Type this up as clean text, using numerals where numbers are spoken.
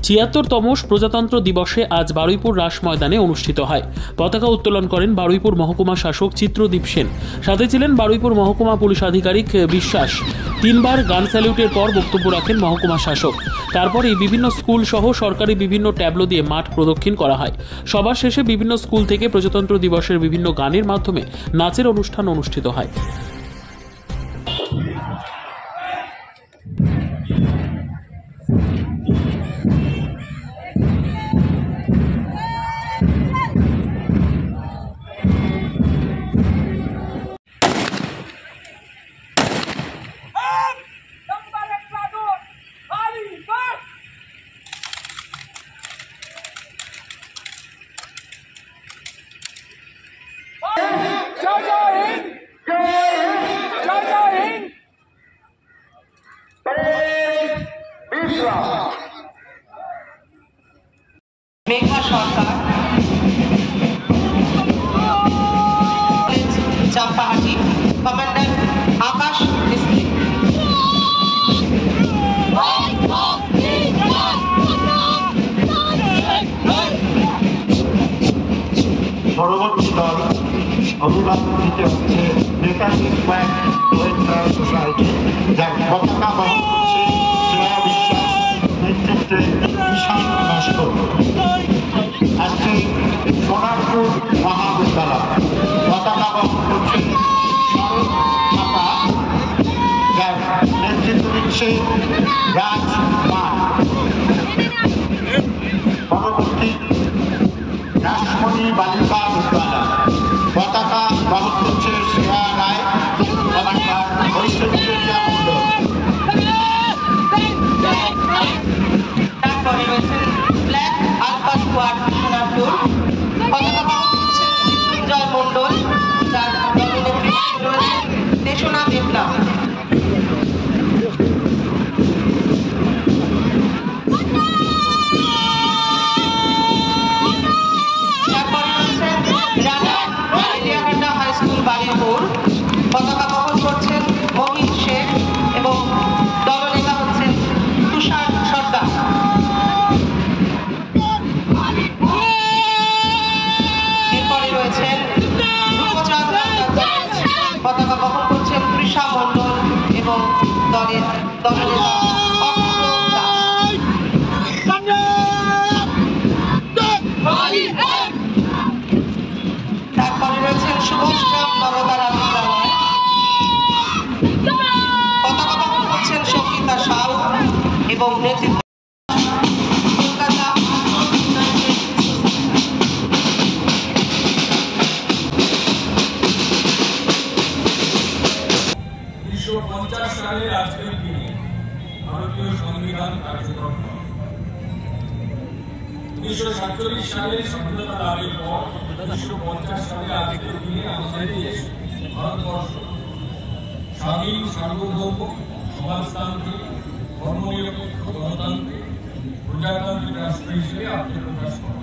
৭৬তম প্রজাতন্ত্র দিবসে আজ বারুইপুর রাস ময়দানে অনুষ্ঠিত হয়। পতাকা উত্তোলন করেন বারুইপুর মহকুমা শাসক চিত্রদীপ সেন। সাথে ছিলেন বারুইপুর মহকুমা পুলিশ আধিকারিক বিশ্বাস। 3 বার গান স্যালুটের পর বক্তব্য রাখেন মহকুমা শাসক। তারপরেই বিভিন্ন স্কুল সহ সরকারি বিভিন্ন ট্যাবলো দিয়ে মাঠ প্রদক্ষিণ করা হয়। সবার শেষে বিভিন্ন স্কুল থেকে প্রজাতন্ত্র দিবসের বিভিন্ন গানের মাধ্যমে নাচের অনুষ্ঠান অনুষ্ঠিত হয়। মেঘা সরকার, চাম্পাহাটি, কমান্ডার আকাশ মিস্ত্রি। পরবর্তী দল অভিবাদন দিতে হচ্ছে নেতাজি স্কোয়ার ওয়েলফেয়ার সোসাইটি, যার পতাকা বহন করছে শ্রেয়া বিশ্বাস নেতৃত্বে ঈশান নস্কর। আসছে সোনারপুর মহাবিদ্যালয়, পতাকা বহন করছে শরৎ থাপা, যার নেতৃত্ব দিচ্ছে রাজ মান। পরবর্তী রাসমণি বালিকা বিদ্যালয়, পতাকা বহন করছে শ্রেয়া রায়, কমান্ডার ঐশ্বর্যা মন্ডল। তারপরে রয়েছে ব্ল্যাক আলফা স্কোয়াড সোনারপুর, পতাকা বহন করছে জয় মন্ডল, যার দলের নেতৃত্বে রয়েছে দেশনা দেবলা। পতাকা বহন করছেন মহিন শেখ এবং দলনেতা হচ্ছেন তুষার সর্দার। এরপরে রয়েছেন রূপচাঁদ, পতাকা বহন করছেন তৃষা মণ্ডল এবং দলনেতা অপূর্ব দাস। তারপরে রয়েছেন সুভাষগ্রাম নবতারা বিদ্যালয়, পতাকা বহন করছেন সঙ্গীতা সাউ এবং নেতৃত্ব কলকাতা। 1950 সালের আজকের দিনে ভারতীয় সংবিধান কার্যকর হয়। 1947 সালে স্বাধীনতা লাভের পর 1950 সালে আজকের দিনে আমাদের দেশ ভারতবর্ষ স্বাধীন, সার্বভৌম, সমাজতান্ত্রিক, ধর্মনিরপেক্ষ, গণতান্ত্রিক, প্রজাতান্ত্রিক রাষ্ট্র হিসেবে আত্মপ্রকাশ করে।